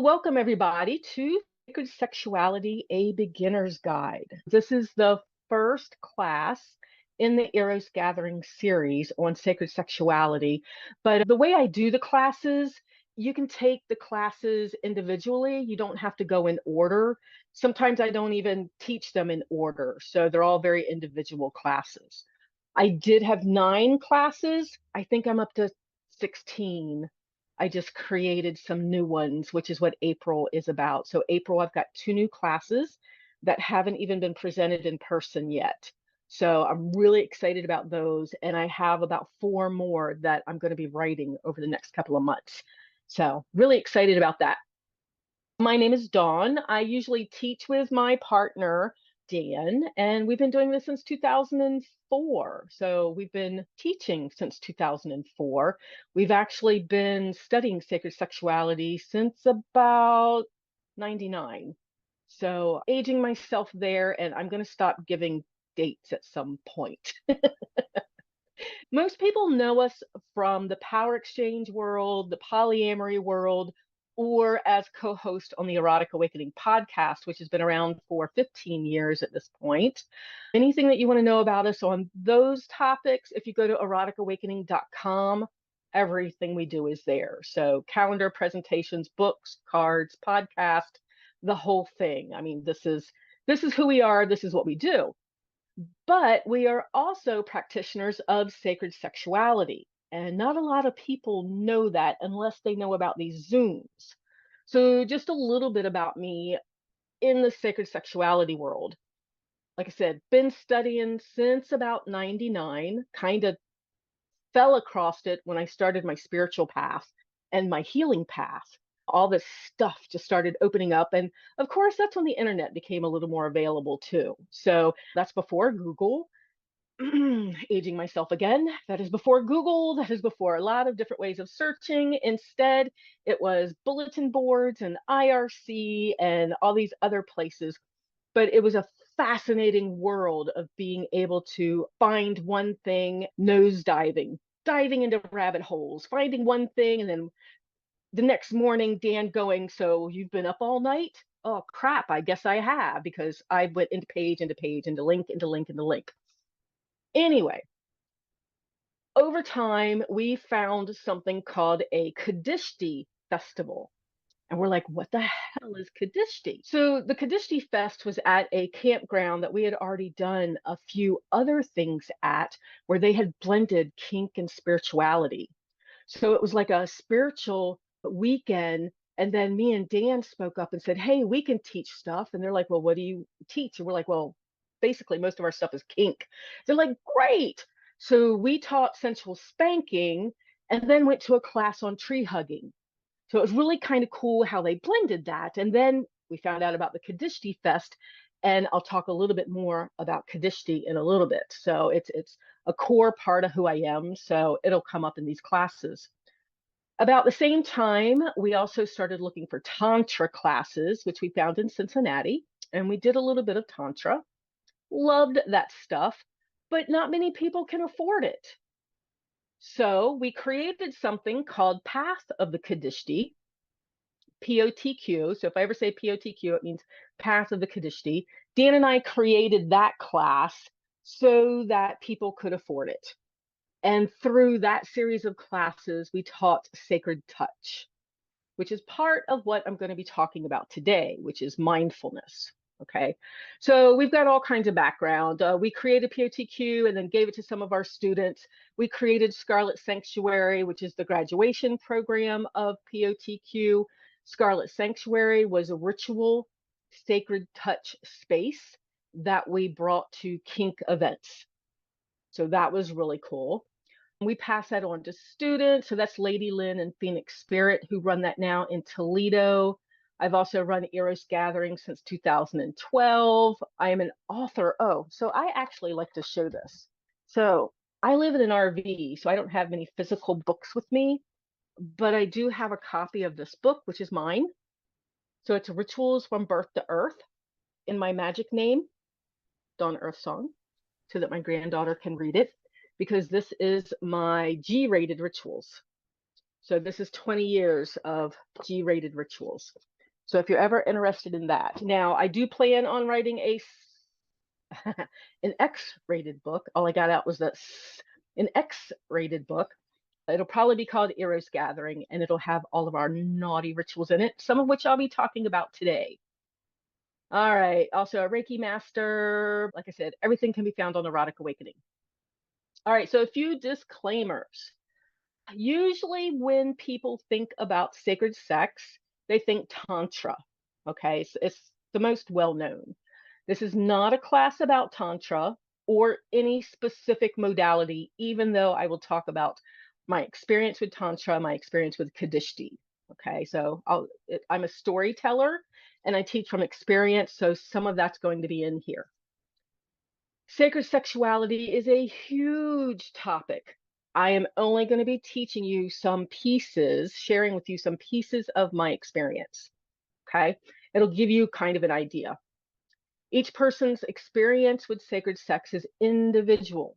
Welcome, everybody, to Sacred Sexuality, a Beginner's Guide. This is the first class in the Eros Gathering series on sacred sexuality. But the way I do the classes, you can take the classes individually. You don't have to go in order. Sometimes I don't even teach them in order. So they're all very individual classes. I did have 9 classes. I think I'm up to 16. I just created some new ones, which is what April is about. So April, I've got 2 new classes that haven't even been presented in person yet. So I'm really excited about those. And I have about 4 more that I'm going to be writing over the next couple of months. So really excited about that. My name is Dawn. I usually teach with my partner, Dan, and we've been doing this since 2004. So we've been teaching since 2004. We've actually been studying sacred sexuality since about 99. So aging myself there, and I'm going to stop giving dates at some point. Most people know us from the power exchange world, the polyamory world, or as co-host on the Erotic Awakening podcast, which has been around for 15 years at this point. Anything that you want to know about us on those topics, if you go to eroticawakening.com, everything we do is there. So calendar, presentations, books, cards, podcast, the whole thing. I mean, this is who we are, this is what we do. But we are also practitioners of sacred sexuality. And not a lot of people know that unless they know about these Zooms. So, just a little bit about me in the sacred sexuality world. Like I said, been studying since about 99, kind of fell across it when I started my spiritual path and my healing path. All this stuff just started opening up. And of course, that's when the internet became a little more available too. So that's before Google. Aging myself again. That is before Google. That is before a lot of different ways of searching. Instead, it was bulletin boards and IRC and all these other places. But it was a fascinating world of being able to find one thing, nose diving into rabbit holes, finding one thing, and then the next morning, Dan going, "So you've been up all night?" Oh, crap. I guess I have, because I went into page, into link, into link, into link. Anyway, over time, we found something called a Qadishti festival. And we're like, what the hell is Qadishti? So the Qadishti Fest was at a campground that we had already done a few other things at, where they had blended kink and spirituality. So it was like a spiritual weekend. And then me and Dan spoke up and said, hey, we can teach stuff. And they're like, well, what do you teach? And we're like, well, basically, most of our stuff is kink. They're like, great. So we taught sensual spanking and then went to a class on tree hugging. So it was really kind of cool how they blended that. And then we found out about the Qadishti Fest, and I'll talk a little bit more about Qadishti in a little bit. So it's a core part of who I am. So it'll come up in these classes. About the same time, we also started looking for Tantra classes, which we found in Cincinnati. And we did a little bit of Tantra. Loved that stuff, but not many people can afford it. So we created something called Path of the Qadishti, POTQ. So if I ever say POTQ, it means Path of the Qadishti. Dan and I created that class so that people could afford it. And through that series of classes, we taught sacred touch, which is part of what I'm going to be talking about today, which is mindfulness. Okay, so we've got all kinds of background. We created POTQ and then gave it to some of our students. We created Scarlet Sanctuary, which is the graduation program of POTQ. Scarlet Sanctuary was a ritual sacred touch space that we brought to kink events. So that was really cool. We pass that on to students. So that's Lady Lynn and Phoenix Spirit, who run that now in Toledo. I've also run Eros Gathering since 2012. I am an author. Oh, so I actually like to show this. So I live in an RV, so I don't have many physical books with me, but I do have a copy of this book, which is mine. So it's Rituals from Birth to Earth in my magic name, Dawn Earth Song, so that my granddaughter can read it, because this is my G-rated rituals. So this is 20 years of G-rated rituals. So if you're ever interested in that. Now, I do plan on writing an X-rated book. All I got out was an X-rated book. It'll probably be called Eros Gathering, and it'll have all of our naughty rituals in it, some of which I'll be talking about today. All right. Also, a Reiki master. Like I said, everything can be found on Erotic Awakening. All right. So, a few disclaimers. Usually, when people think about sacred sex, they think Tantra. Okay. So it's the most well known. This is not a class about Tantra or any specific modality, even though I will talk about my experience with Tantra, my experience with Qadishti. Okay, so I'm a storyteller and I teach from experience, so some of that's going to be in here. Sacred sexuality is a huge topic. I am only going to be teaching you some pieces, sharing with you some pieces of my experience. Okay, it'll give you kind of an idea. Each person's experience with sacred sex is individual.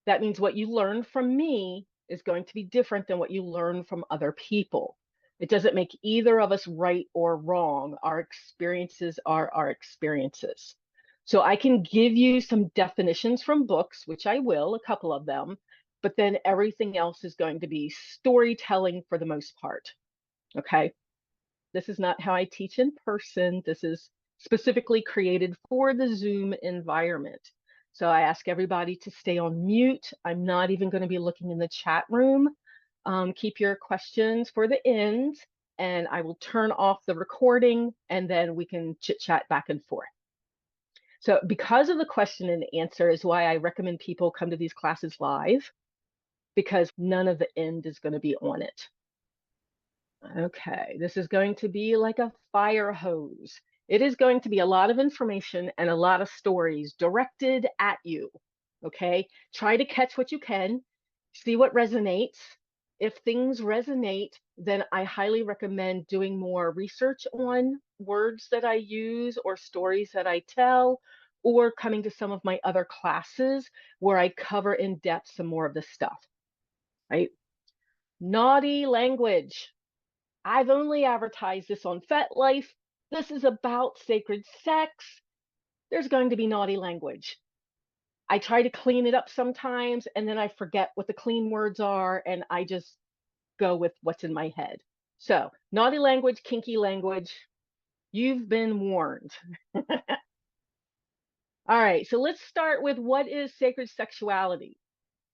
That means what you learn from me is going to be different than what you learn from other people. It doesn't make either of us right or wrong. Our experiences are our experiences. So I can give you some definitions from books, which I will, a couple of them, but then everything else is going to be storytelling for the most part. Okay. This is not how I teach in person. This is specifically created for the Zoom environment. So I ask everybody to stay on mute. I'm not even going to be looking in the chat room. Keep your questions for the end, and I will turn off the recording, and then we can chit chat back and forth. So because of the question and answer is why I recommend people come to these classes live, because none of the end is going to be on it. Okay, this is going to be like a fire hose. It is going to be a lot of information and a lot of stories directed at you. Okay, try to catch what you can, see what resonates. If things resonate, then I highly recommend doing more research on words that I use or stories that I tell, or coming to some of my other classes where I cover in depth some more of this stuff, right? Naughty language. I've only advertised this on FetLife. This is about sacred sex. There's going to be naughty language. I try to clean it up sometimes, and then I forget what the clean words are, and I just go with what's in my head. So, naughty language, kinky language, you've been warned. All right, so let's start with what is sacred sexuality?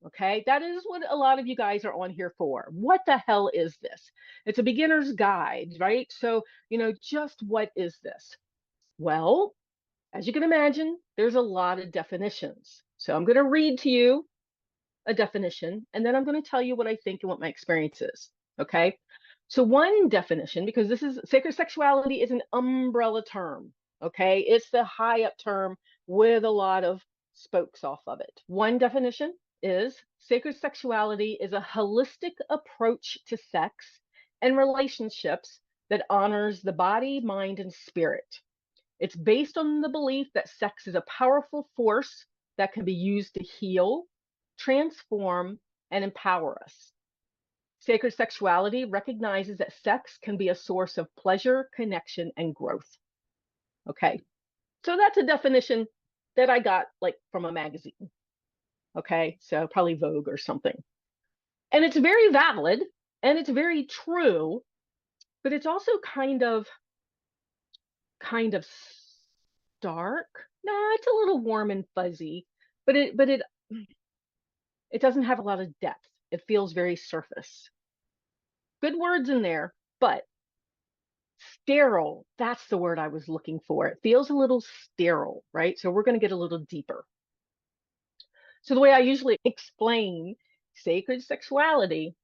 Okay, that is what a lot of you guys are on here for. What the hell is this? It's a beginner's guide, right? So, just what is this? Well, as you can imagine, there's a lot of definitions. So I'm going to read to you a definition, and then I'm going to tell you what I think and what my experience is. Okay. So one definition, because this is sacred sexuality is an umbrella term. Okay. It's the high up term with a lot of spokes off of it. One definition is sacred sexuality is a holistic approach to sex and relationships that honors the body, mind, and spirit. It's based on the belief that sex is a powerful force that can be used to heal, transform, and empower us. Sacred sexuality recognizes that sex can be a source of pleasure, connection, and growth. Okay, so that's a definition that I got like from a magazine. Okay, so probably Vogue or something. And it's very valid and it's very true, but it's also kind of stark. No, it's a little warm and fuzzy, but it doesn't have a lot of depth. It feels very surface. Good words in there, but sterile, that's the word I was looking for. It feels a little sterile, right? So we're going to get a little deeper. So the way I usually explain sacred sexuality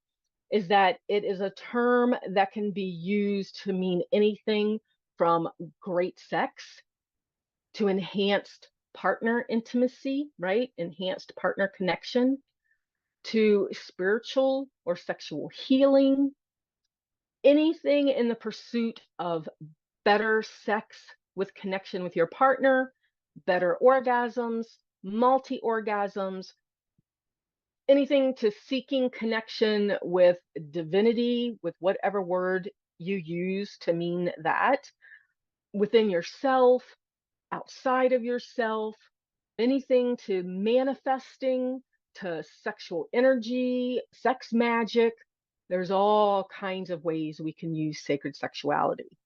is that it is a term that can be used to mean anything from great sex to enhanced partner intimacy, right? Enhanced partner connection, to spiritual or sexual healing, anything in the pursuit of better sex with connection with your partner, better orgasms, multi orgasms, anything to seeking connection with divinity, with whatever word you use to mean that. within yourself, outside of yourself, anything to manifesting, to sexual energy, sex magic. There's all kinds of ways we can use sacred sexuality.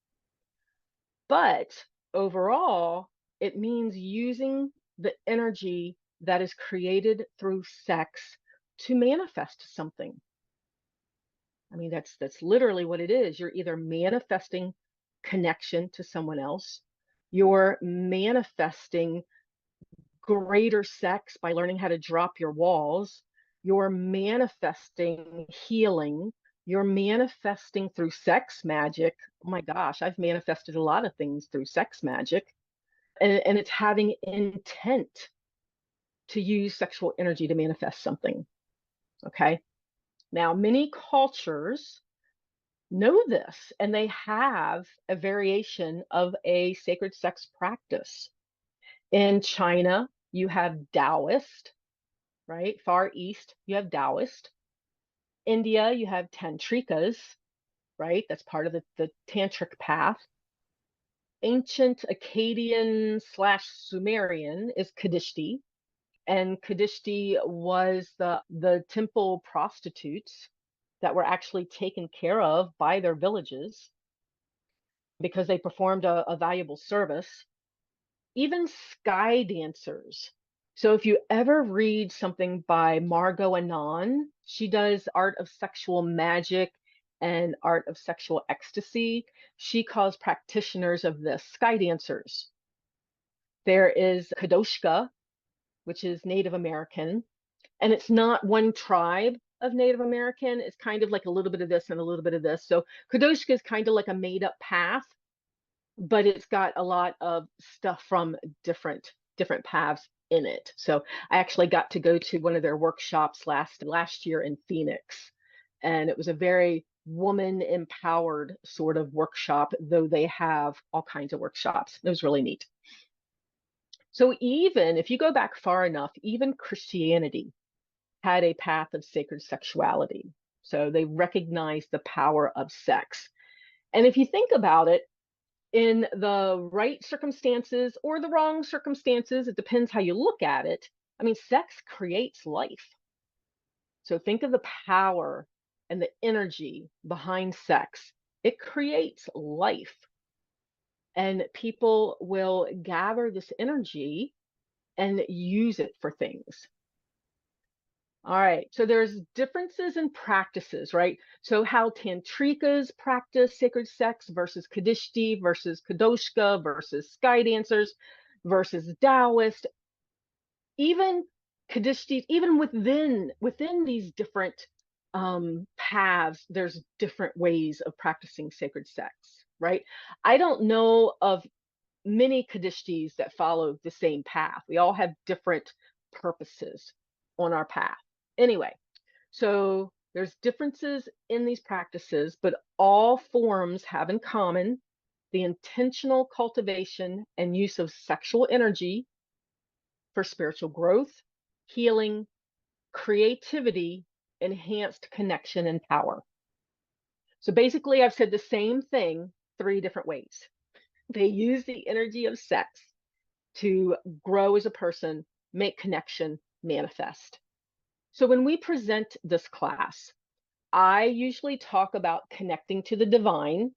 But overall, it means using the energy that is created through sex to manifest something. I mean, that's literally what it is. You're either manifesting connection to someone else, you're manifesting greater sex by learning how to drop your walls, you're manifesting healing, you're manifesting through sex magic. Oh my gosh, I've manifested a lot of things through sex magic. And it's having intent to use sexual energy to manifest something. Okay. Now, many cultures know this and they have a variation of a sacred sex practice. In China, you have Taoist, right? Far East, you have Taoist. India, you have Tantrikas, right? That's part of the tantric path. Ancient Akkadian / Sumerian is Qadishti, and Qadishti was the temple prostitutes that were actually taken care of by their villages because they performed a valuable service. Even sky dancers. So if you ever read something by Margot Anand, she does Art of Sexual Magic and Art of Sexual Ecstasy. She calls practitioners of this sky dancers. There is Kadoshka, which is Native American, and it's not one tribe of Native American. It's kind of like a little bit of this and a little bit of this. So Kadoshka is kind of like a made up path, but it's got a lot of stuff from different paths in it. So I actually got to go to one of their workshops last year in Phoenix, and it was a very woman empowered sort of workshop, though they have all kinds of workshops. It was really neat. So even if you go back far enough, even Christianity had a path of sacred sexuality. So they recognized the power of sex. And if you think about it, in the right circumstances or the wrong circumstances, it depends how you look at it. I mean, sex creates life. So think of the power and the energy behind sex. It creates life. And people will gather this energy and use it for things. All right, so there's differences in practices, right? So how tantrikas practice sacred sex versus Qadishti versus Kadoshka versus sky dancers versus Taoist, even Qadishti, even within these different paths, there's different ways of practicing sacred sex, right? I don't know of many Qadishtis that follow the same path. We all have different purposes on our path. Anyway, so there's differences in these practices, but all forms have in common the intentional cultivation and use of sexual energy for spiritual growth, healing, creativity, enhanced connection, and power. So basically, I've said the same thing 3 different ways. They use the energy of sex to grow as a person, make connection, manifest. So when we present this class, I usually talk about connecting to the divine,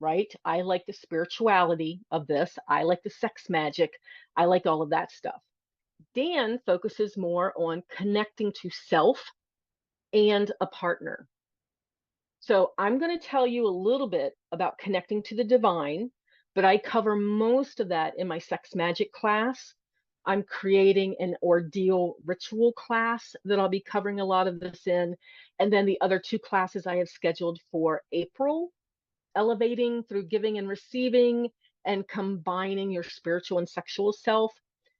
right? I like the spirituality of this. I like the sex magic. I like all of that stuff. Dan focuses more on connecting to self and a partner. So I'm going to tell you a little bit about connecting to the divine, but I cover most of that in my sex magic class. I'm creating an ordeal ritual class that I'll be covering a lot of this in. And then the other 2 classes I have scheduled for April, elevating through giving and receiving and combining your spiritual and sexual self.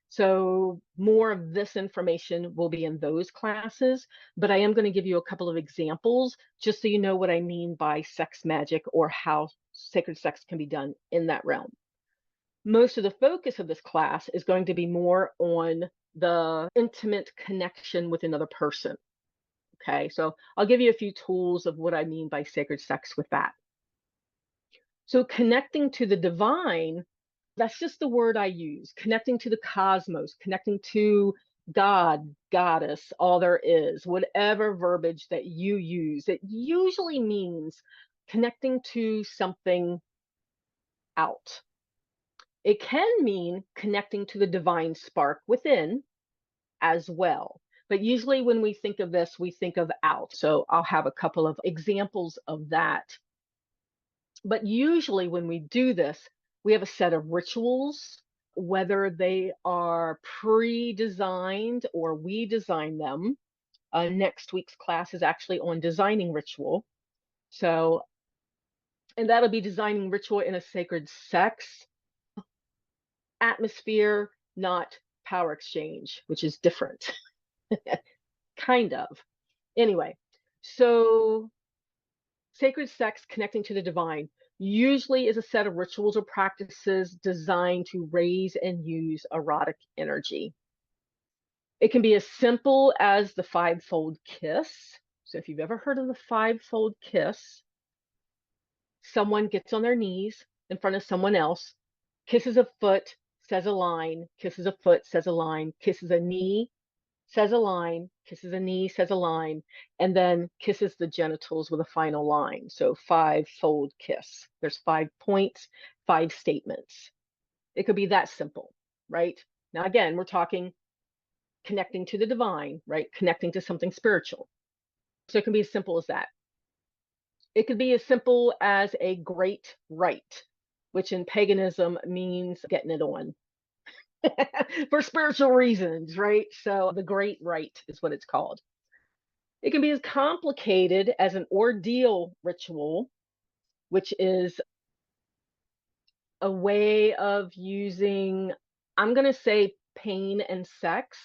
So more of this information will be in those classes, but I am going to give you a couple of examples just so you know what I mean by sex magic or how sacred sex can be done in that realm. Most of the focus of this class is going to be more on the intimate connection with another person. Okay, so I'll give you a few tools of what I mean by sacred sex with that. So connecting to the divine, that's just the word I use. Connecting to the cosmos, connecting to God, goddess, all there is, whatever verbiage that you use. It usually means connecting to something out. It can mean connecting to the divine spark within as well. But usually when we think of this, we think of out. So I'll have a couple of examples of that. But usually when we do this, we have a set of rituals, whether they are pre-designed or we design them. Next week's class is actually on designing ritual. So, and that'll be designing ritual in a sacred sex atmosphere, not power exchange, which is different, kind of. Anyway, so sacred sex connecting to the divine usually is a set of rituals or practices designed to raise and use erotic energy. It can be as simple as the fivefold kiss. So if you've ever heard of the fivefold kiss, someone gets on their knees in front of someone else, kisses a foot, says a line, kisses a foot, says a line, kisses a knee, says a line, kisses a knee, says a line, and then kisses the genitals with a final line. So five-fold kiss. There's 5 points, 5 statements. It could be that simple, right? Now, again, we're talking connecting to the divine, right? Connecting to something spiritual. So it can be as simple as that. It could be as simple as a great rite, which in paganism means getting it on for spiritual reasons, right? So the great rite is what it's called. It can be as complicated as an ordeal ritual, which is a way of using, I'm going to say, pain and sex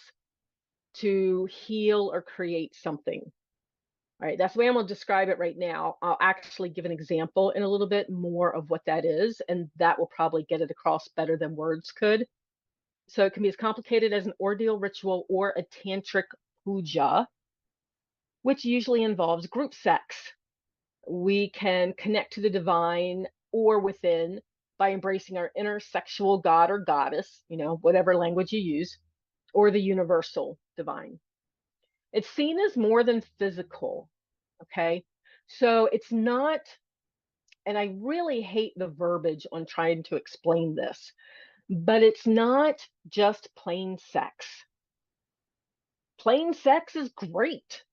to heal or create something. All right, that's the way I'm going to describe it right now. I'll actually give an example in a little bit more of what that is, and that will probably get it across better than words could. So it can be as complicated as an ordeal ritual or a tantric puja, which usually involves group sex. We can connect to the divine or within by embracing our inner sexual god or goddess, whatever language you use, or the universal divine. It's seen as more than physical, okay? So it's not, and I really hate the verbiage on trying to explain this, but it's not just plain sex. Plain sex is great,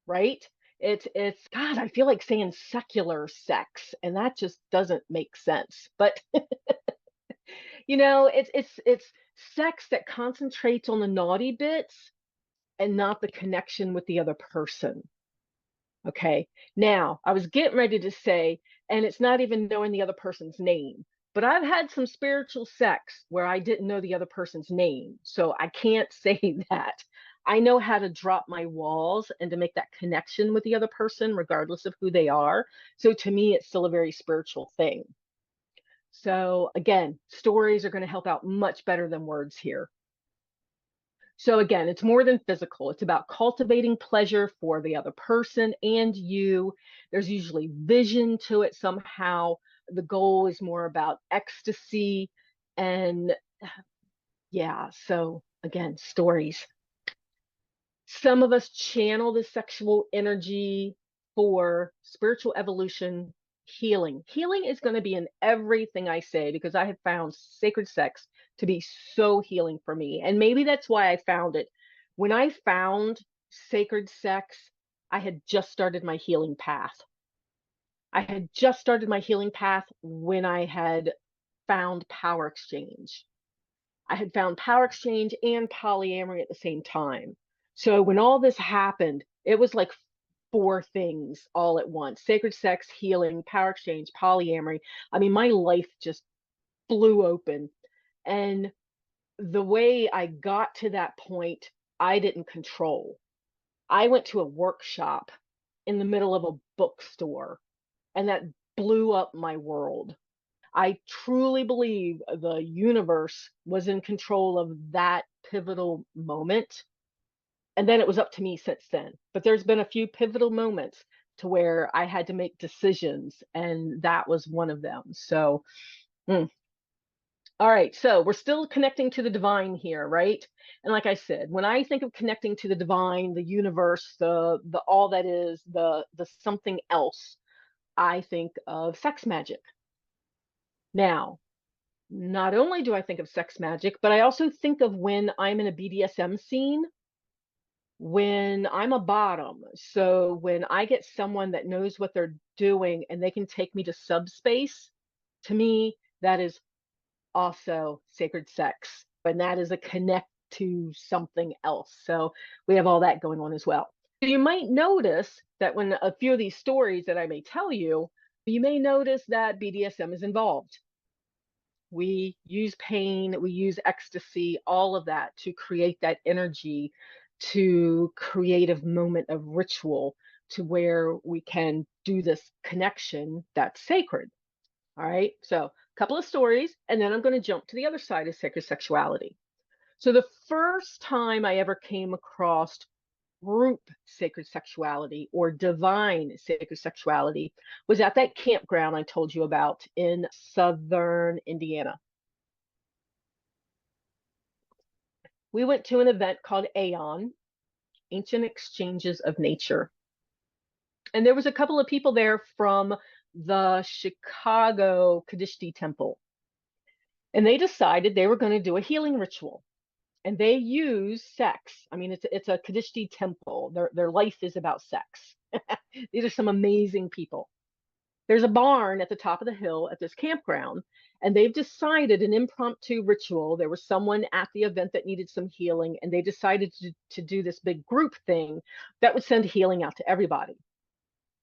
right? It's God, I feel like saying secular sex, and that just doesn't make sense. But it's sex that concentrates on the naughty bits and not the connection with the other person. Okay. Now, I was getting ready to say, and it's not even knowing the other person's name, but I've had some spiritual sex where I didn't know the other person's name. So I can't say that. I know how to drop my walls and to make that connection with the other person, regardless of who they are. So to me, it's still a very spiritual thing. So again, stories are going to help out much better than words here. So again, it's more than physical. It's about cultivating pleasure for the other person and you. There's usually vision to it somehow. The goal is more about ecstasy. And yeah, so again, stories. Some of us channel the sexual energy for spiritual evolution, healing. Healing is going to be in everything I say because I have found sacred sex to be so healing for me. And maybe that's why I found it. When I found sacred sex, I had just started my healing path. I had just started my healing path when I had found power exchange. I had found power exchange and polyamory at the same time. So when all this happened, it was like 4 things all at once: sacred sex, healing, power exchange, polyamory. I mean, my life just blew open. And the way I got to that point, I didn't control. I went to a workshop in the middle of a bookstore, and that blew up my world. I truly believe the universe was in control of that pivotal moment. And then it was up to me since then. But there's been a few pivotal moments to where I had to make decisions, and that was one of them. So, all right, so we're still connecting to the divine here, right? And like I said, when I think of connecting to the divine, the universe, the all that is, the something else, I think of sex magic. Now, not only do I think of sex magic, but I also think of when I'm in a BDSM scene, when I'm a bottom. So when I get someone that knows what they're doing and they can take me to subspace, to me, that is also sacred sex. And that is a connect to something else. So we have all that going on as well. You might notice that when a few of these stories that I may tell you, you may notice that BDSM is involved. We use pain, we use ecstasy, all of that to create that energy, to create a moment of ritual to where we can do this connection that's sacred. All right. So, a couple of stories, and then I'm going to jump to the other side of sacred sexuality. So, the first time I ever came across group sacred sexuality or divine sacred sexuality was at that campground I told you about in southern Indiana. We went to an event called Aeon, Ancient Exchanges of Nature. And there was a couple of people there from the Chicago Qadishti temple. And they decided they were going to do a healing ritual. And they use sex. I mean, it's a Qadishti temple. Their life is about sex. These are some amazing people. There's a barn at the top of the hill at this campground, and they've decided an impromptu ritual. There was someone at the event that needed some healing, and they decided to do this big group thing that would send healing out to everybody.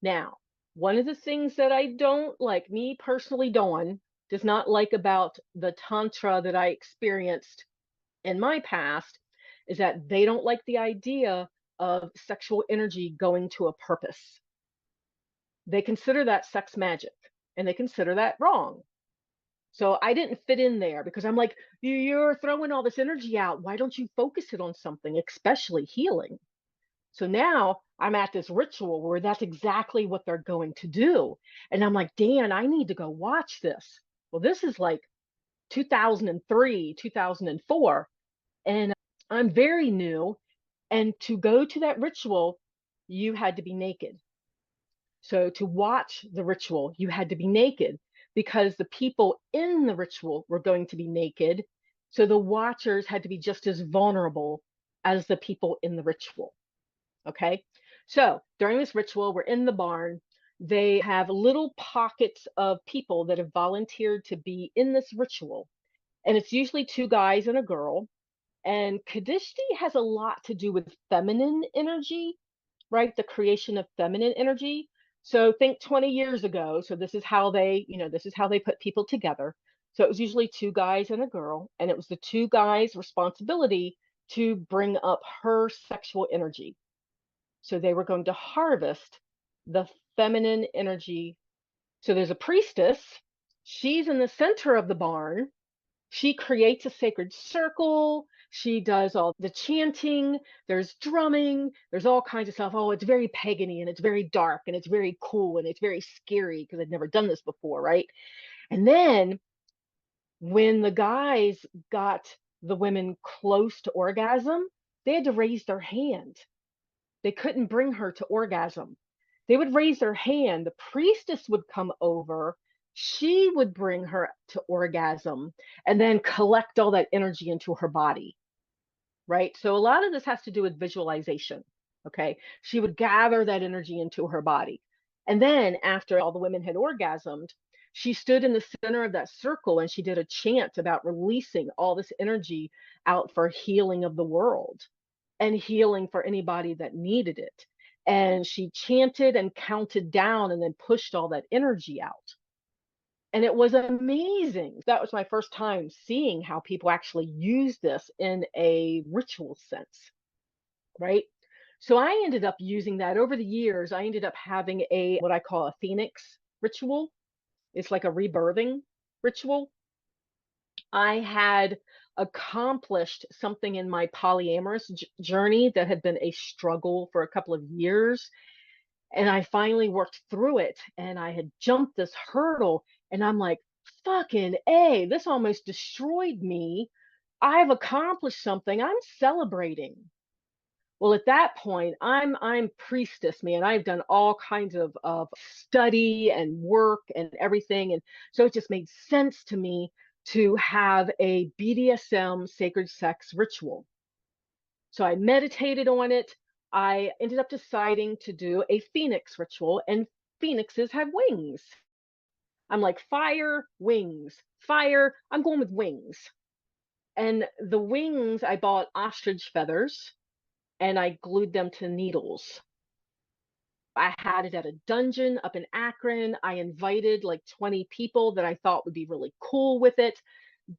Now, one of the things that I don't like, me personally, Dawn, does not like about the Tantra that I experienced in my past is that they don't like the idea of sexual energy going to a purpose. They consider that sex magic and they consider that wrong. So I didn't fit in there because I'm like, you're throwing all this energy out. Why don't you focus it on something, especially healing? So now I'm at this ritual where that's exactly what they're going to do. And I'm like, Dan, I need to go watch this. Well, this is like 2003, 2004. And I'm very new. And to go to that ritual, you had to be naked. So to watch the ritual, you had to be naked because the people in the ritual were going to be naked. So the watchers had to be just as vulnerable as the people in the ritual. Okay. So during this ritual, we're in the barn. They have little pockets of people that have volunteered to be in this ritual. And it's usually two guys and a girl. And Qadishti has a lot to do with feminine energy, right? The creation of feminine energy. So think 20 years ago. So this is how this is how they put people together. So it was usually two guys and a girl, and it was the two guys' responsibility to bring up her sexual energy. So they were going to harvest the feminine energy. So there's a priestess. She's in the center of the barn. She creates a sacred circle. She does all the chanting. There's drumming. There's all kinds of stuff. Oh, it's very pagany and it's very dark and it's very cool and it's very scary because I'd never done this before, right? And then when the guys got the women close to orgasm, they had to raise their hand. They couldn't bring her to orgasm. They would raise their hand. The priestess would come over. She would bring her to orgasm and then collect all that energy into her body, right? So a lot of this has to do with visualization. Okay. She would gather that energy into her body. And then after all the women had orgasmed, she stood in the center of that circle and she did a chant about releasing all this energy out for healing of the world and healing for anybody that needed it. And she chanted and counted down and then pushed all that energy out. And it was amazing. That was my first time seeing how people actually use this in a ritual sense, right? So I ended up using that over the years. I ended up having a what I call a phoenix ritual. It's like a rebirthing ritual. I had accomplished something in my polyamorous journey that had been a struggle for a couple of years. And I finally worked through it, and I had jumped this hurdle, and I'm like, fucking A, this almost destroyed me. I've accomplished something. I'm celebrating. Well, at that point, I'm priestess, man. I've done all kinds of study and work and everything. And so it just made sense to me to have a BDSM sacred sex ritual. So I meditated on it. I ended up deciding to do a phoenix ritual, and phoenixes have wings. I'm like, fire, wings, fire. I'm going with wings. And the wings, I bought ostrich feathers and I glued them to needles. I had it at a dungeon up in Akron. I invited like 20 people that I thought would be really cool with it.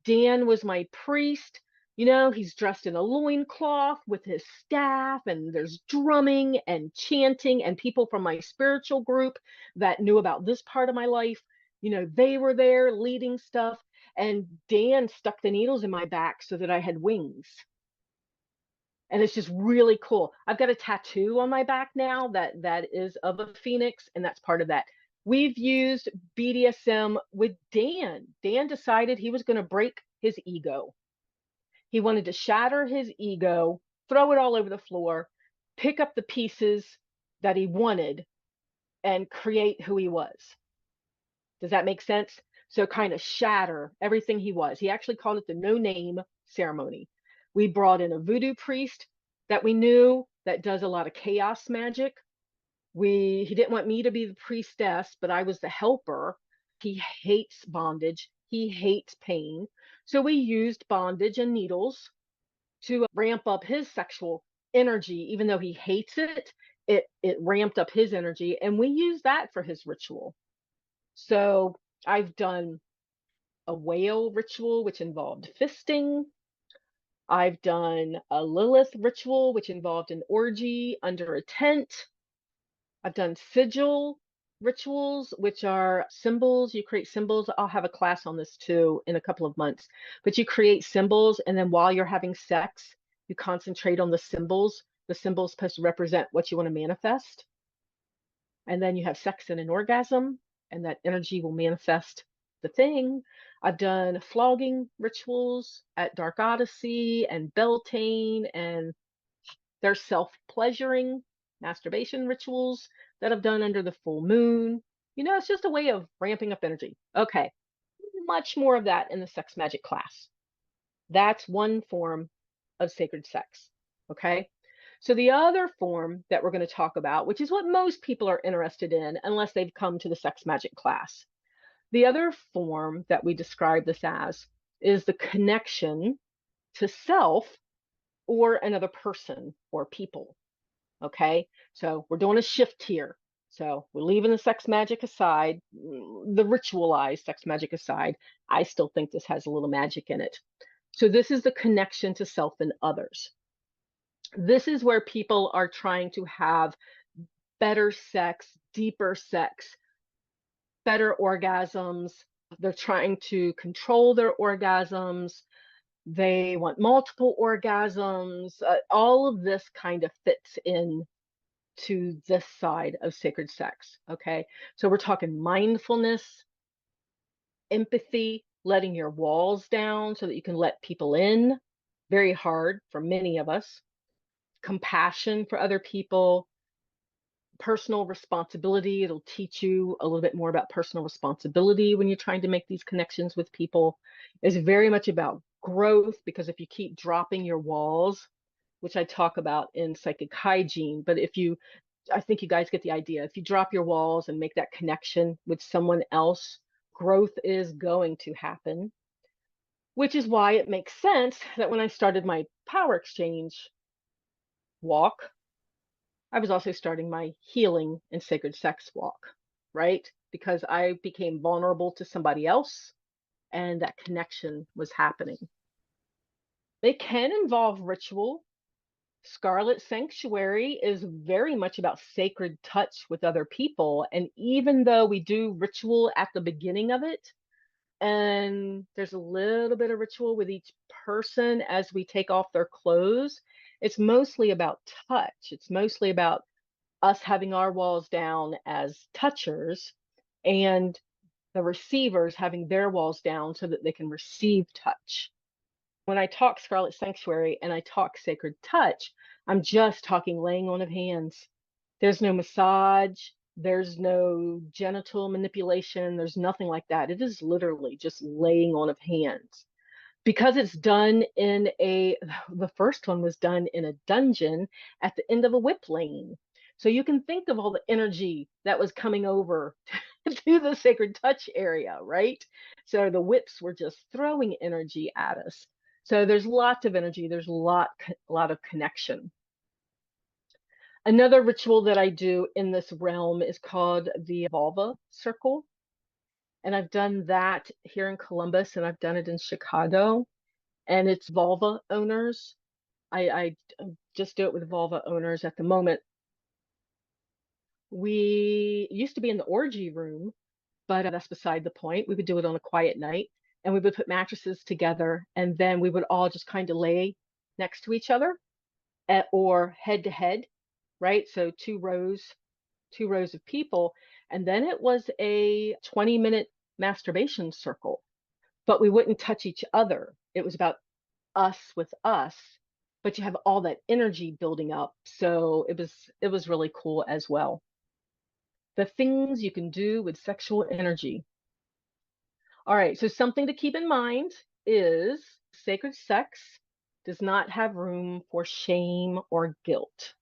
Dan was my priest. You know, he's dressed in a loincloth with his staff, and there's drumming and chanting, and people from my spiritual group that knew about this part of my life, you know, they were there leading stuff. And Dan stuck the needles in my back so that I had wings. And it's just really cool. I've got a tattoo on my back now that is of a phoenix, and that's part of that. We've used BDSM with Dan. Dan decided he was going to break his ego. He wanted to shatter his ego, throw it all over the floor, pick up the pieces that he wanted, and create who he was. Does that make sense? So kind of shatter everything he was. He actually called it the no name ceremony. We brought in a voodoo priest that we knew that does a lot of chaos magic. He didn't want me to be the priestess, but I was the helper. He hates bondage. He hates pain. So we used bondage and needles to ramp up his sexual energy. Even though he hates it, it ramped up his energy, and we used that for his ritual. So I've done a whale ritual, which involved fisting. I've done a Lilith ritual, which involved an orgy under a tent. I've done sigil rituals, which are symbols. You create symbols. I'll have a class on this too in a couple of months. But you create symbols, and then while you're having sex, you concentrate on the symbols. The symbol's supposed to represent what you want to manifest. And then you have sex and an orgasm, and that energy will manifest the thing. I've done flogging rituals at Dark Odyssey and Beltane, and there's self-pleasuring masturbation rituals that I've done under the full moon. You know, it's just a way of ramping up energy. Okay, much more of that in the Sex Magic class. That's one form of sacred sex. Okay. So the other form that we're going to talk about, which is what most people are interested in unless they've come to the Sex Magic class. The other form that we describe this as is the connection to self or another person or people. Okay. So we're doing a shift here. So we're leaving the sex magic aside, the ritualized sex magic aside. I still think this has a little magic in it. So this is the connection to self and others. This is where people are trying to have better sex, deeper sex, better orgasms. They're trying to control their orgasms. They want multiple orgasms. All of this kind of fits in to this side of sacred sex. Okay. So we're talking mindfulness, empathy, letting your walls down so that you can let people in. Very hard for many of us. Compassion for other people, personal responsibility. It'll teach you a little bit more about personal responsibility when you're trying to make these connections with people. It's very much about growth, because if you keep dropping your walls, which I talk about in psychic hygiene, but I think you guys get the idea. If you drop your walls and make that connection with someone else, growth is going to happen, which is why it makes sense that when I started my power exchange walk, I was also starting my healing and sacred sex walk, right? Because I became vulnerable to somebody else and that connection was happening. They can involve ritual. Scarlet Sanctuary is very much about sacred touch with other people. And even though we do ritual at the beginning of it, and there's a little bit of ritual with each person as we take off their clothes, it's mostly about touch. It's mostly about us having our walls down as touchers, and the receivers having their walls down so that they can receive touch. When I talk Scarlet Sanctuary and I talk sacred touch, I'm just talking laying on of hands. There's no massage, there's no genital manipulation, there's nothing like that. It is literally just laying on of hands. Because it's done in the first one was done in a dungeon at the end of a whip lane. So you can think of all the energy that was coming over to the sacred touch area, right? So the whips were just throwing energy at us. So there's lots of energy, there's a lot of connection. Another ritual that I do in this realm is called the vulva circle. And I've done that here in Columbus and I've done it in Chicago. And it's vulva owners. I just do it with vulva owners at the moment. We used to be in the orgy room, but that's beside the point. We would do it on a quiet night and we would put mattresses together and then we would all just kind of lay next to each other or head to head, right? So two rows of people. And then it was a 20-minute masturbation circle, but we wouldn't touch each other. It was about us with us, but you have all that energy building up. So it was really cool as well. The things you can do with sexual energy. All right, so something to keep in mind is sacred sex does not have room for shame or guilt.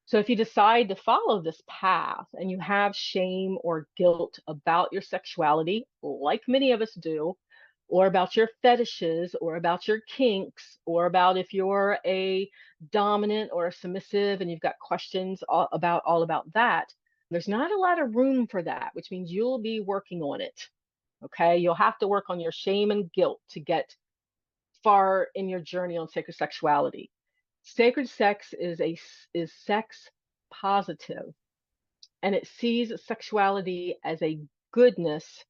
So if you decide to follow this path and you have shame or guilt about your sexuality, like many of us do, or about your fetishes, or about your kinks, or about if you're a dominant or a submissive and you've got questions all about that, there's not a lot of room for that, which means you'll be working on it. Okay, you'll have to work on your shame and guilt to get far in your journey on sacred sexuality. Sacred sex is sex positive, and it sees sexuality as a goodness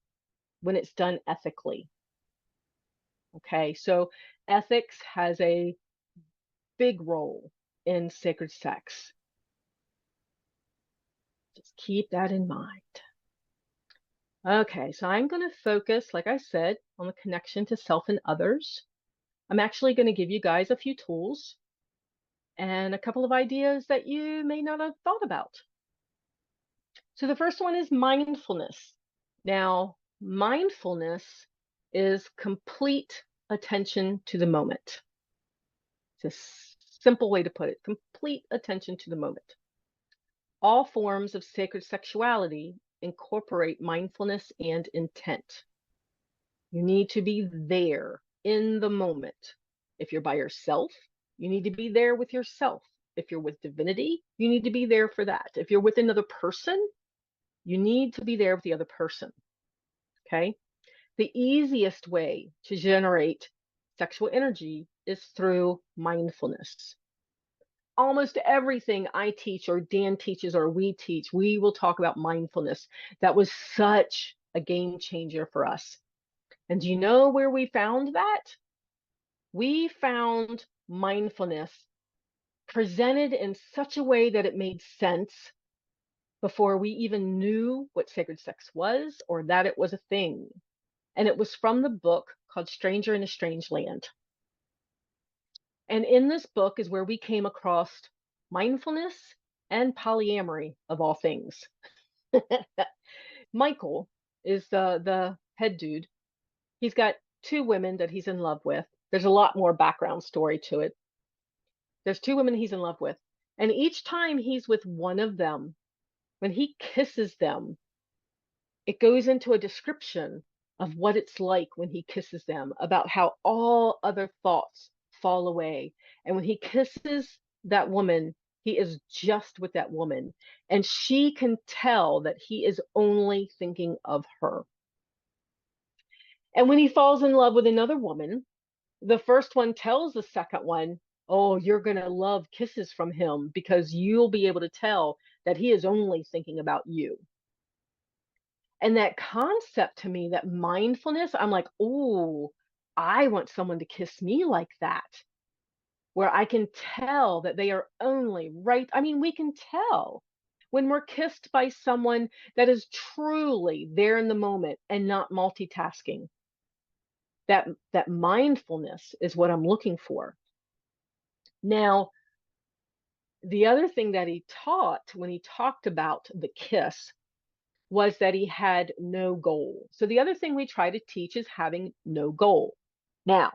when it's done ethically. Okay, so ethics has a big role in sacred sex. Just keep that in mind. Okay, so I'm going to focus, like I said, on the connection to self and others. I'm actually going to give you guys a few tools and a couple of ideas that you may not have thought about. So the first one is mindfulness. Now, mindfulness is complete attention to the moment. It's a simple way to put it, complete attention to the moment. All forms of sacred sexuality incorporate mindfulness and intent. You need to be there in the moment. If you're by yourself, you need to be there with yourself. If you're with divinity, you need to be there for that. If you're with another person, you need to be there with the other person. Okay? The easiest way to generate sexual energy is through mindfulness. Almost everything I teach or Dan teaches or we teach, we will talk about mindfulness. That was such a game changer for us. And do you know where we found that? We found mindfulness presented in such a way that it made sense before we even knew what sacred sex was or that it was a thing. And it was from the book called Stranger in a Strange Land. And in this book is where we came across mindfulness and polyamory, of all things. Michael is the head dude. He's got two women that he's in love with. There's a lot more background story to it. There's two women he's in love with. And each time he's with one of them, when he kisses them, it goes into a description of what it's like when he kisses them, about how all other thoughts fall away. And when he kisses that woman, he is just with that woman. And she can tell that he is only thinking of her. And when he falls in love with another woman, the first one tells the second one, oh, you're going to love kisses from him because you'll be able to tell that he is only thinking about you. And that concept to me, that mindfulness, I'm like, oh, I want someone to kiss me like that, where I can tell that they are only right. I mean, we can tell when we're kissed by someone that is truly there in the moment and not multitasking. That mindfulness is what I'm looking for. Now, the other thing that he taught when he talked about the kiss was that he had no goal. So the other thing we try to teach is having no goal. Now,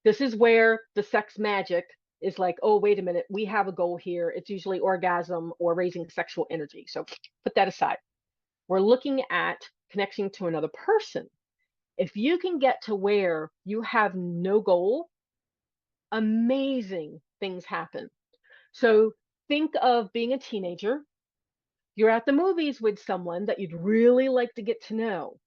this is where the sex magic is like, oh, wait a minute, we have a goal here. It's usually orgasm or raising sexual energy. So put that aside. We're looking at connecting to another person. If you can get to where you have no goal, amazing things happen. So think of being a teenager. You're at the movies with someone that you'd really like to get to know.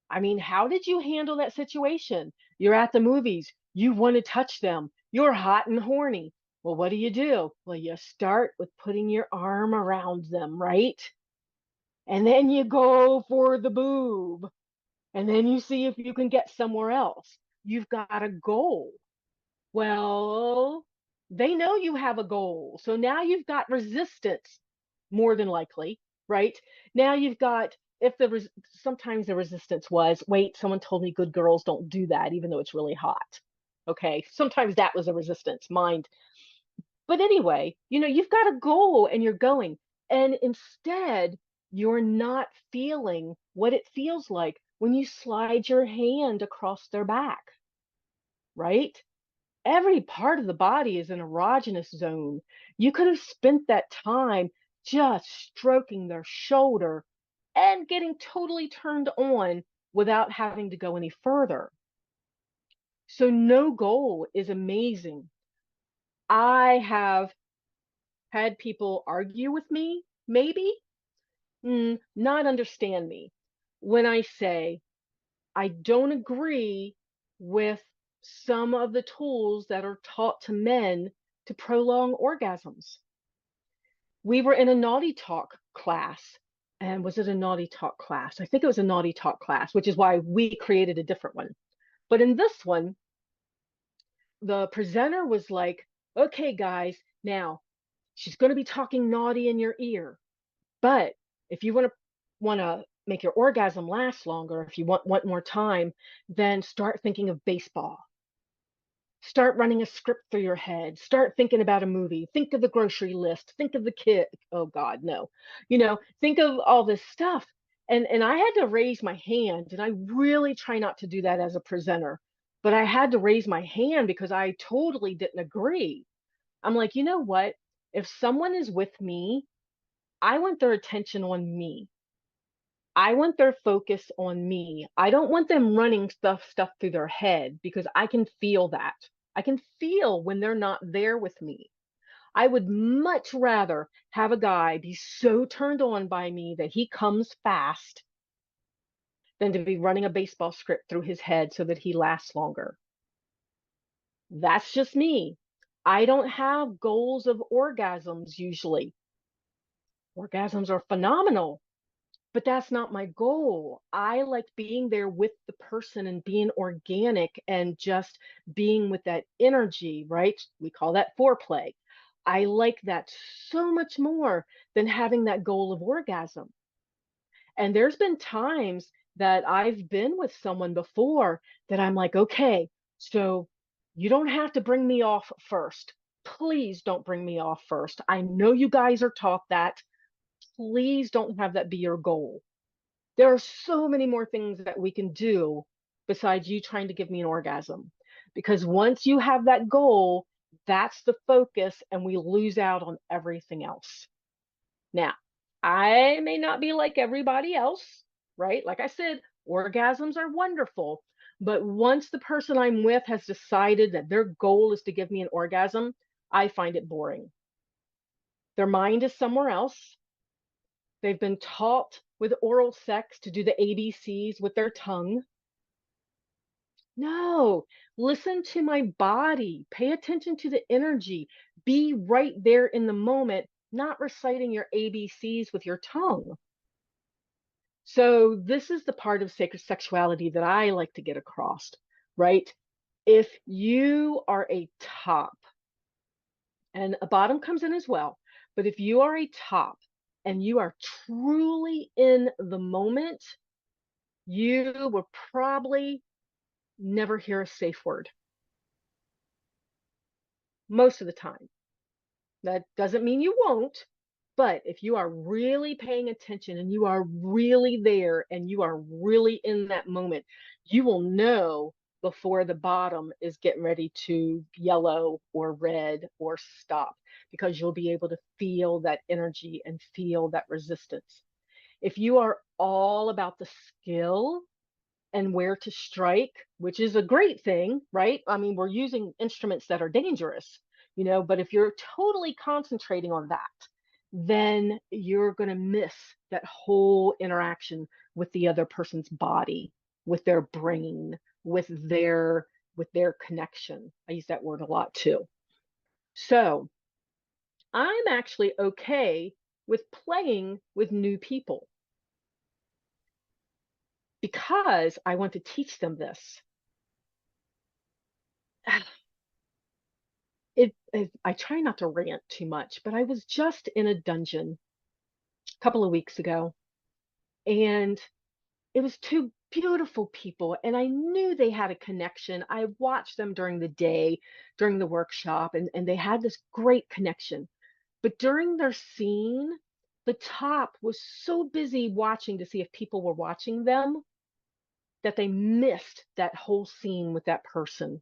I mean, how did you handle that situation? You're at the movies. You want to touch them. You're hot and horny. Well, what do? Well, you start with putting your arm around them, right? And then you go for the boob. And then you see if you can get somewhere else. You've got a goal. Well, they know you have a goal. So now you've got resistance, more than likely, right? Now you've got, if sometimes the resistance was, wait, someone told me good girls don't do that, even though it's really hot. Okay, sometimes that was a resistance, mind. But anyway, you've got a goal and you're going. And instead, you're not feeling what it feels like when you slide your hand across their back, right? Every part of the body is an erogenous zone. You could have spent that time just stroking their shoulder and getting totally turned on without having to go any further. So no goal is amazing. I have had people argue with me, maybe, not understand me when I say I don't agree with some of the tools that are taught to men to prolong orgasms. We were in a naughty talk class. And was it a naughty talk class? I think it was a naughty talk class, which is why we created a different one. But in this one, the presenter was like, okay, guys, now she's going to be talking naughty in your ear. But if you want to make your orgasm last longer, if you want more time, then start thinking of baseball. Start running a script through your head. Start thinking about a movie. Think of the grocery list. Think of the kid. Oh God, no. Think of all this stuff. And I had to raise my hand, and I really try not to do that as a presenter, but I had to raise my hand because I totally didn't agree. I'm like, you know what? If someone is with me, I want their attention on me. I want their focus on me. I don't want them running stuff through their head because I can feel that. I can feel when they're not there with me. I would much rather have a guy be so turned on by me that he comes fast than to be running a baseball script through his head so that he lasts longer. That's just me. I don't have goals of orgasms usually. Orgasms are phenomenal, but that's not my goal. I like being there with the person and being organic and just being with that energy, right? We call that foreplay. I like that so much more than having that goal of orgasm. And there's been times that I've been with someone before that I'm like, okay, so you don't have to bring me off first. Please don't bring me off first. I know you guys are taught that. Please don't have that be your goal. There are so many more things that we can do besides you trying to give me an orgasm. Because once you have that goal, that's the focus, and we lose out on everything else. Now, I may not be like everybody else, right? Like I said, orgasms are wonderful. But once the person I'm with has decided that their goal is to give me an orgasm, I find it boring. Their mind is somewhere else. They've been taught with oral sex to do the ABCs with their tongue. No, listen to my body. Pay attention to the energy. Be right there in the moment, not reciting your ABCs with your tongue. So, this is the part of sacred sexuality that I like to get across, right? If you are a top, and a bottom comes in as well, but if you are a top and you are truly in the moment, you will probably never hear a safe word most of the time. That doesn't mean you won't, but if you are really paying attention and you are really there and you are really in that moment, you will know before the bottom is getting ready to yellow or red or stop, because you'll be able to feel that energy and feel that resistance. If you are all about the skill and where to strike, which is a great thing, right? I mean, we're using instruments that are dangerous, but if you're totally concentrating on that, then you're going to miss that whole interaction with the other person's body, with their brain, with their connection. I use that word a lot too. So, I'm actually okay with playing with new people because I want to teach them this. I try not to rant too much, but I was just in a dungeon a couple of weeks ago, and it was two beautiful people, and I knew they had a connection. I watched them during the day, during the workshop, and they had this great connection. But during their scene, the top was so busy watching to see if people were watching them that they missed that whole scene with that person.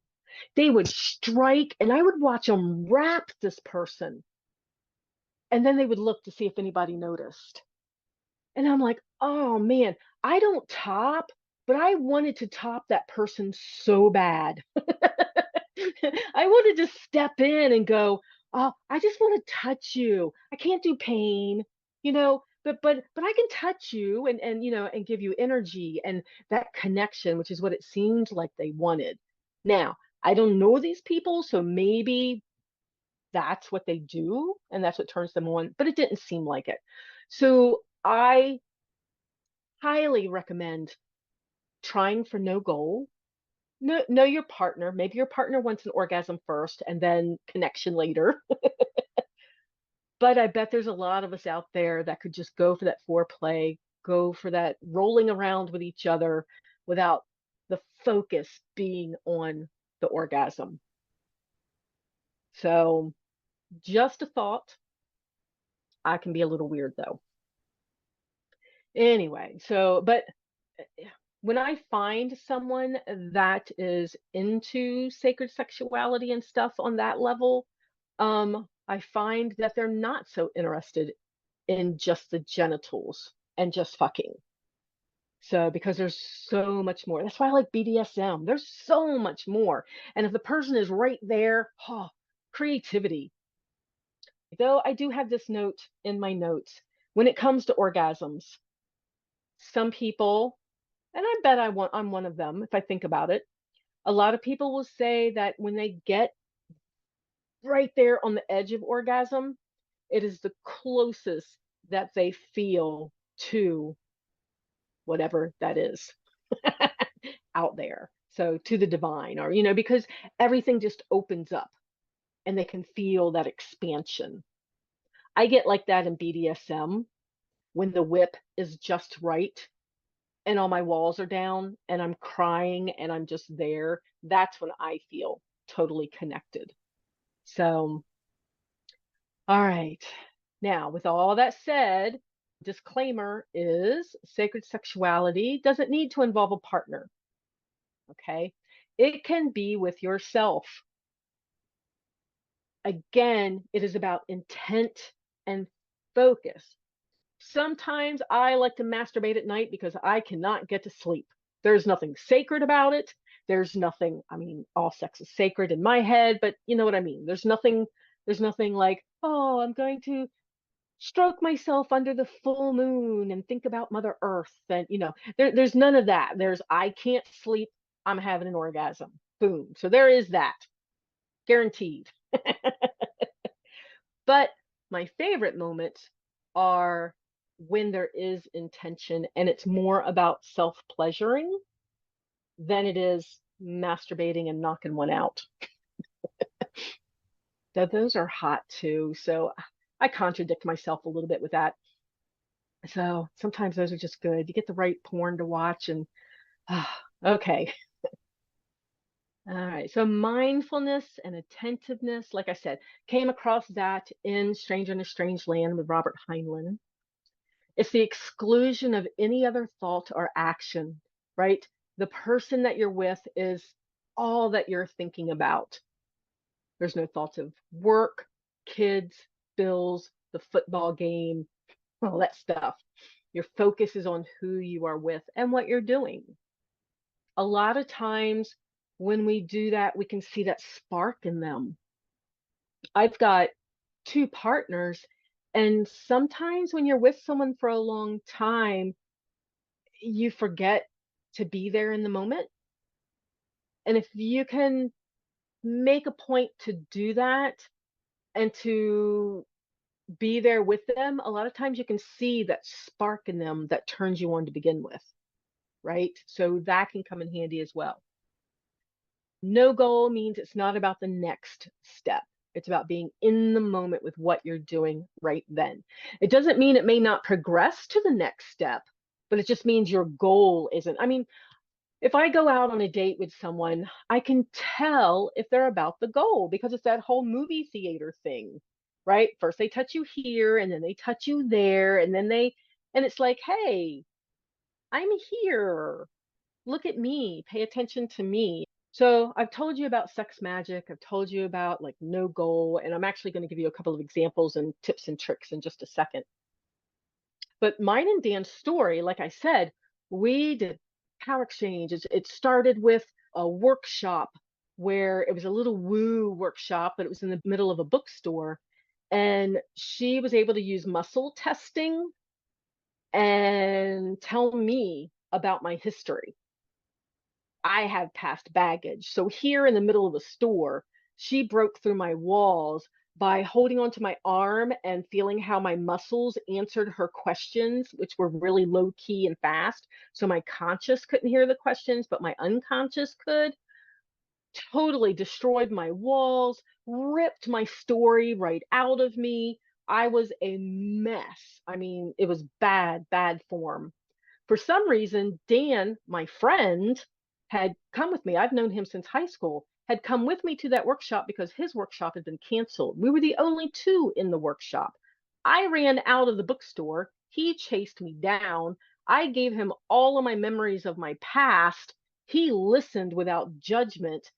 They would strike, and I would watch them wrap this person, and then they would look to see if anybody noticed. And I'm like, oh man, I don't top, but I wanted to top that person so bad. I wanted to step in and go, oh, I just want to touch you. I can't do pain, but I can touch you and give you energy and that connection, which is what it seemed like they wanted. Now, I don't know these people, so maybe that's what they do and that's what turns them on, but it didn't seem like it. So I highly recommend trying for no goal. Know your partner. Maybe your partner wants an orgasm first and then connection later. But I bet there's a lot of us out there that could just go for that foreplay, go for that rolling around with each other without the focus being on the orgasm. So, just a thought. I can be a little weird though. Anyway, but when I find someone that is into sacred sexuality and stuff on that level, I find that they're not so interested in just the genitals and just fucking. So, because there's so much more. That's why I like BDSM. There's so much more. And if the person is right there, oh, creativity. Though I do have this note in my notes. When it comes to orgasms, some people, and I bet I'm one of them if I think about it, a lot of people will say that when they get right there on the edge of orgasm, it is the closest that they feel to whatever that is out there. So to the divine, or, because everything just opens up and they can feel that expansion. I get like that in BDSM when the whip is just right and all my walls are down and I'm crying and I'm just there. That's when I feel totally connected. So, all right. Now, with all that said, disclaimer is sacred sexuality doesn't need to involve a partner. Okay. It can be with yourself. Again, it is about intent and focus. Sometimes I like to masturbate at night because I cannot get to sleep. There's nothing sacred about it. There's nothing, I mean, all sex is sacred in my head, but you know what I mean. There's nothing like, oh, I'm going to stroke myself under the full moon and think about Mother Earth. And, there's none of that. I can't sleep. I'm having an orgasm. Boom. So there is that. Guaranteed. But my favorite moments are when there is intention and it's more about self-pleasuring than it is masturbating and knocking one out. Those are hot too. So I contradict myself a little bit with that. So sometimes those are just good. You get the right porn to watch and okay. All right. So mindfulness and attentiveness, like I said, came across that in Stranger in a Strange Land with Robert Heinlein. It's the exclusion of any other thought or action, right? The person that you're with is all that you're thinking about. There's no thoughts of work, kids, bills, the football game, all that stuff. Your focus is on who you are with and what you're doing. A lot of times when we do that, we can see that spark in them. I've got two partners, and sometimes when you're with someone for a long time, you forget to be there in the moment. And if you can make a point to do that and to be there with them, a lot of times you can see that spark in them that turns you on to begin with, right? So that can come in handy as well. No goal means it's not about the next step. It's about being in the moment with what you're doing right then. It doesn't mean it may not progress to the next step, but it just means your goal isn't. I mean, if I go out on a date with someone, I can tell if they're about the goal because it's that whole movie theater thing, right? First they touch you here and then they touch you there and it's like, hey, I'm here. Look at me. Pay attention to me. So I've told you about Sex Magick. I've told you about like no goal, and I'm actually going to give you a couple of examples and tips and tricks in just a second. But mine and Dan's story, like I said, we did power exchange. It started with a workshop where it was a little woo workshop, but it was in the middle of a bookstore. And she was able to use muscle testing and tell me about my history. I have past baggage. So here in the middle of the store, she broke through my walls by holding onto my arm and feeling how my muscles answered her questions, which were really low key and fast. So my conscious couldn't hear the questions, but my unconscious could. Totally destroyed my walls, ripped my story right out of me. I was a mess. I mean, it was bad, bad form. For some reason, Dan, my friend, had come with me. I've known him since high school, had come with me to that workshop because his workshop had been canceled. We were the only two in the workshop. I ran out of the bookstore. He chased me down. I gave him all of my memories of my past. He listened without judgment.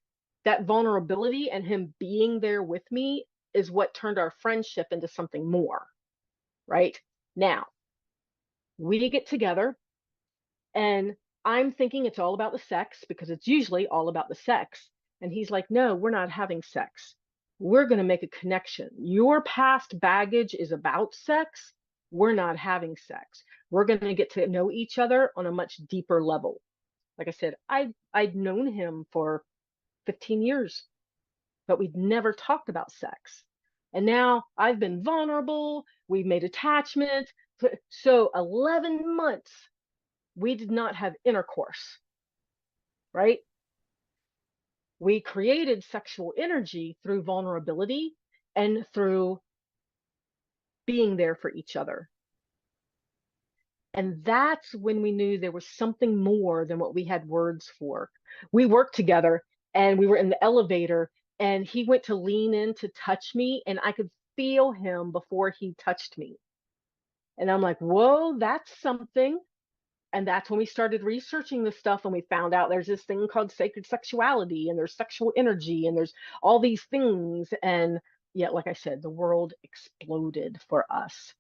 That vulnerability and him being there with me is what turned our friendship into something more, right? Now, we get together and I'm thinking it's all about the sex because it's usually all about the sex. And he's like, no, we're not having sex. We're going to make a connection. Your past baggage is about sex. We're not having sex. We're going to get to know each other on a much deeper level. Like I said, I'd known him for 15 years, but we'd never talked about sex. And now I've been vulnerable. We've made attachments. So 11 months we did not have intercourse, right? We created sexual energy through vulnerability and through being there for each other. And that's when we knew there was something more than what we had words for. We worked together and we were in the elevator and he went to lean in to touch me and I could feel him before he touched me. And I'm like, whoa, that's something. And that's when we started researching this stuff and we found out there's this thing called sacred sexuality and there's sexual energy and there's all these things. And yet, like I said, the world exploded for us.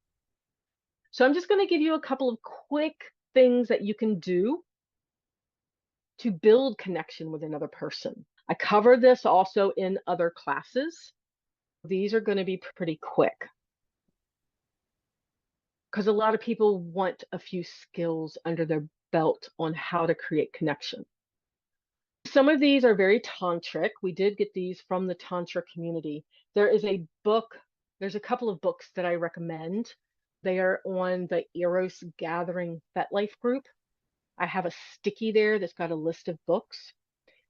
So I'm just going to give you a couple of quick things that you can do to build connection with another person. I cover this also in other classes. These are going to be pretty quick because a lot of people want a few skills under their belt on how to create connection. Some of these are very tantric. We did get these from the tantra community. There is a book, there's a couple of books that I recommend. They are on the Eros Gathering FetLife group. I have a sticky there that's got a list of books,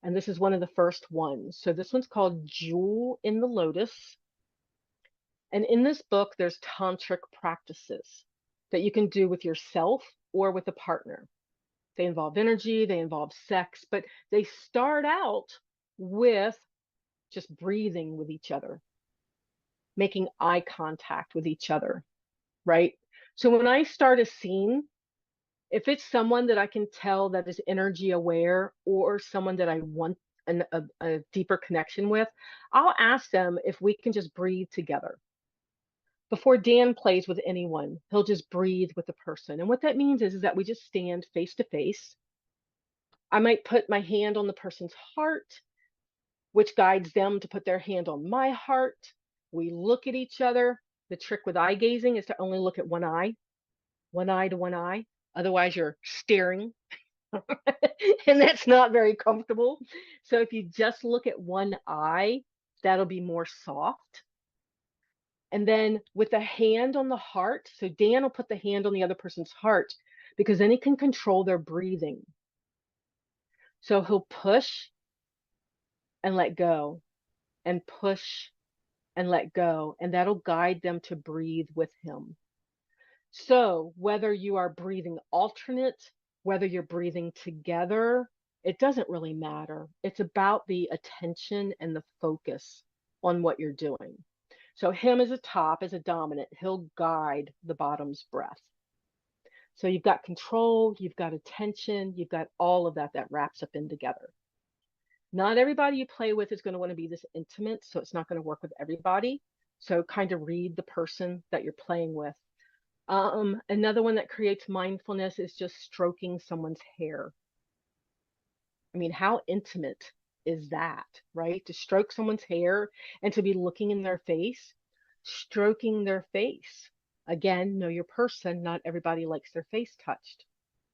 and this is one of the first ones. So this one's called Jewel in the Lotus. And in this book, there's tantric practices. that you can do with yourself or with a partner. They involve energy, they involve sex, but they start out with just breathing with each other, making eye contact with each other, right? So when I start a scene, if it's someone that I can tell that is energy aware or someone that I want a deeper connection with, I'll ask them if we can just breathe together. Before Dan plays with anyone, he'll just breathe with the person. And what that means is that we just stand face to face. I might put my hand on the person's heart, which guides them to put their hand on my heart. We look at each other. The trick with eye gazing is to only look at one eye to one eye. Otherwise, you're staring, and that's not very comfortable. So if you just look at one eye, that'll be more soft. And then with the hand on the heart, so Dan will put the hand on the other person's heart because then he can control their breathing. So he'll push and let go and push and let go, and that'll guide them to breathe with him. So whether you are breathing alternate, whether you're breathing together, it doesn't really matter. It's about the attention and the focus on what you're doing. So him as a top, as a dominant, he'll guide the bottom's breath. So you've got control, you've got attention, you've got all of that wraps up in together. Not everybody you play with is going to want to be this intimate, so it's not going to work with everybody. So kind of read the person that you're playing with. Another one that creates mindfulness is just stroking someone's hair. I mean, how intimate is that, right? To stroke someone's hair and to be looking in their face, stroking their face. Again, know your person. Not everybody likes their face touched.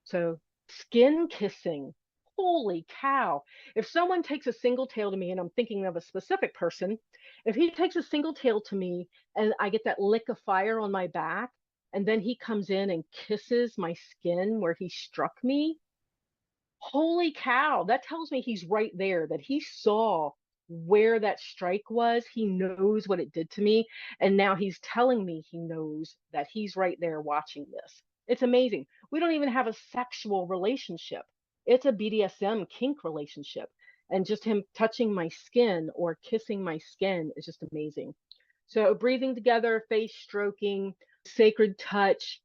So skin kissing. Holy cow. If someone takes a single tail to me, and I'm thinking of a specific person, if he takes a single tail to me and I get that lick of fire on my back, and then he comes in and kisses my skin where he struck me, holy cow, that tells me he's right there, that he saw where that strike was. He knows what it did to me. And now he's telling me he knows that he's right there watching this. It's amazing. We don't even have a sexual relationship. It's a BDSM kink relationship. And just him touching my skin or kissing my skin is just amazing. So breathing together, face stroking, sacred touch.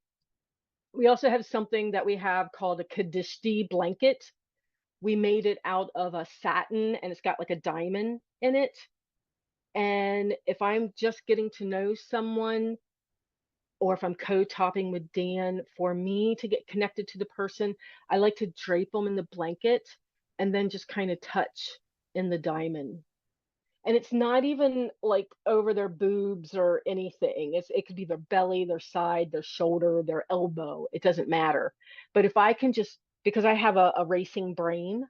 We also have something that we have called a Qadishti blanket. We made it out of a satin and it's got like a diamond in it. And if I'm just getting to know someone, or if I'm co-topping with Dan, for me to get connected to the person, I like to drape them in the blanket and then just kind of touch in the diamond. And it's not even like over their boobs or anything. It could be their belly, their side, their shoulder, their elbow. It doesn't matter. But if I can just, because I have a racing brain,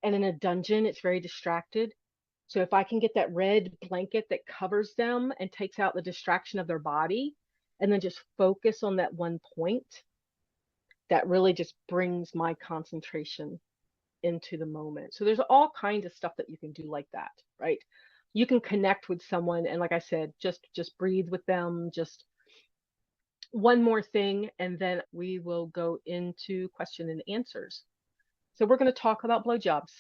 and in a dungeon, it's very distracted. So if I can get that red blanket that covers them and takes out the distraction of their body, and then just focus on that one point, that really just brings my concentration into the moment. So there's all kinds of stuff that you can do like that, right? You can connect with someone, and like I said, just breathe with them. Just one more thing, and then we will go into question and answers. So we're going to talk about blowjobs.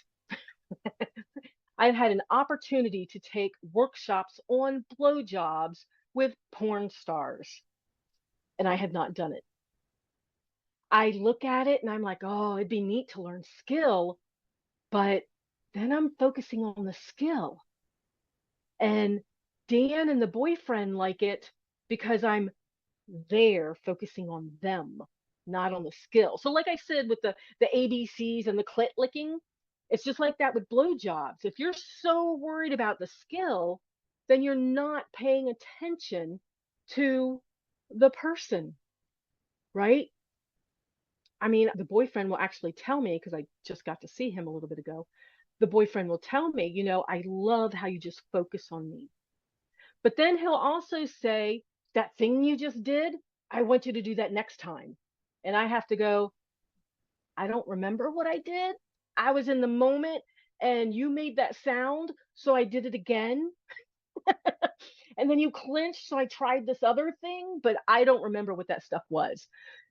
I've had an opportunity to take workshops on blowjobs with porn stars, and I had not done it. I look at it and I'm like, oh, it'd be neat to learn skill, but then I'm focusing on the skill. And Dan and the boyfriend like it because I'm there focusing on them, not on the skill. So like I said, with the ABCs and the clit licking, it's just like that with blowjobs. If you're so worried about the skill, then you're not paying attention to the person, right? I mean, the boyfriend will actually tell me, because I just got to see him a little bit ago, the boyfriend will tell me, I love how you just focus on me. But then he'll also say, that thing you just did, I want you to do that next time. And I have to go, I don't remember what I did. I was in the moment and you made that sound, so I did it again. and then you clinch. So I tried this other thing, but I don't remember what that stuff was.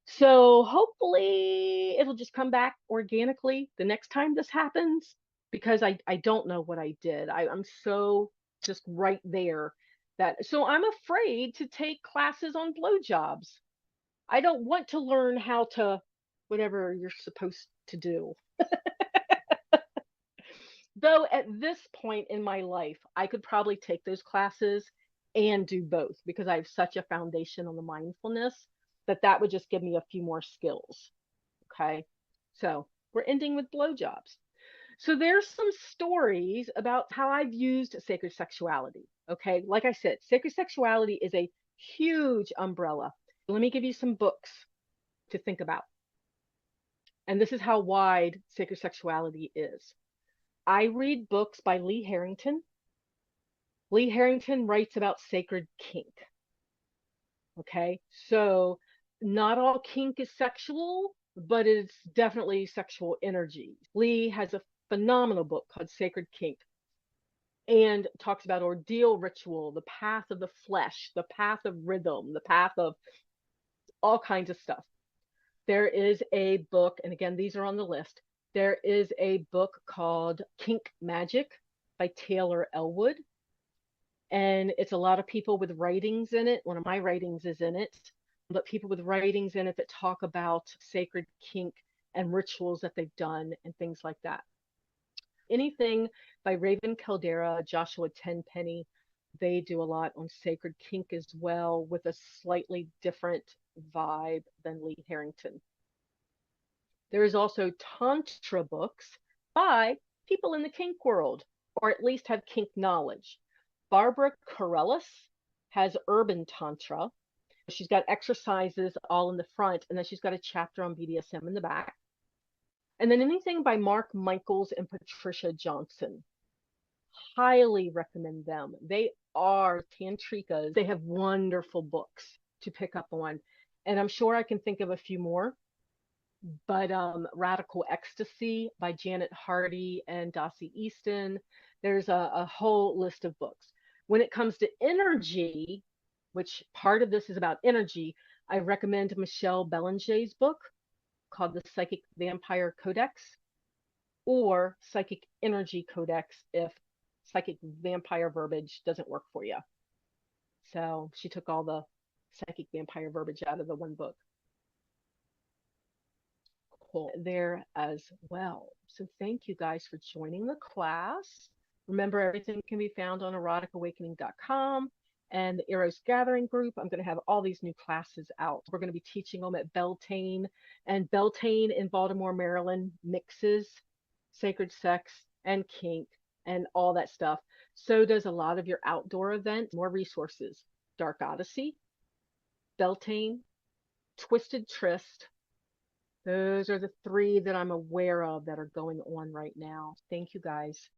So hopefully it'll just come back organically the next time this happens, because I don't know what I did. I'm so just right there that, so I'm afraid to take classes on blowjobs. I don't want to learn how to whatever you're supposed to do. Though at this point in my life, I could probably take those classes and do both, because I have such a foundation on the mindfulness that that would just give me a few more skills. Okay. So we're ending with blowjobs. So there's some stories about how I've used sacred sexuality. Okay. Like I said, sacred sexuality is a huge umbrella. Let me give you some books to think about. And this is how wide sacred sexuality is. I read books by Lee Harrington. Lee Harrington writes about sacred kink. Okay. So not all kink is sexual, but it's definitely sexual energy. Lee has a phenomenal book called Sacred Kink, and talks about ordeal ritual, the path of the flesh, the path of rhythm, the path of all kinds of stuff. There is a book, and again, these are on the list. There is a book called Kink Magick by Taylor Elwood. And it's a lot of people with writings in it. One of my writings is in it, but people with writings in it that talk about sacred kink and rituals that they've done and things like that. Anything by Raven Caldera, Joshua Tenpenny, they do a lot on sacred kink as well, with a slightly different vibe than Lee Harrington. There is also Tantra books by people in the kink world, or at least have kink knowledge. Barbara Corellis has Urban Tantra. She's got exercises all in the front, and then she's got a chapter on BDSM in the back. And then anything by Mark Michaels and Patricia Johnson. Highly recommend them. They are tantrikas. They have wonderful books to pick up on. And I'm sure I can think of a few more. But Radical Ecstasy by Janet Hardy and Dossie Easton. There's a whole list of books. When it comes to energy, which part of this is about energy, I recommend Michelle Bellinger's book called The Psychic Vampire Codex, or Psychic Energy Codex if psychic vampire verbiage doesn't work for you. So she took all the psychic vampire verbiage out of the one book. Cool. There as well. So thank you guys for joining the class. Remember, everything can be found on eroticawakening.com and the Eros Gathering group. I'm going to have all these new classes out. We're going to be teaching them at Beltane, and Beltane in Baltimore, Maryland mixes sacred sex and kink and all that stuff. So does a lot of your outdoor events. More resources: Dark Odyssey, Beltane, Twisted Tryst. Those are the three that I'm aware of that are going on right now. Thank you guys.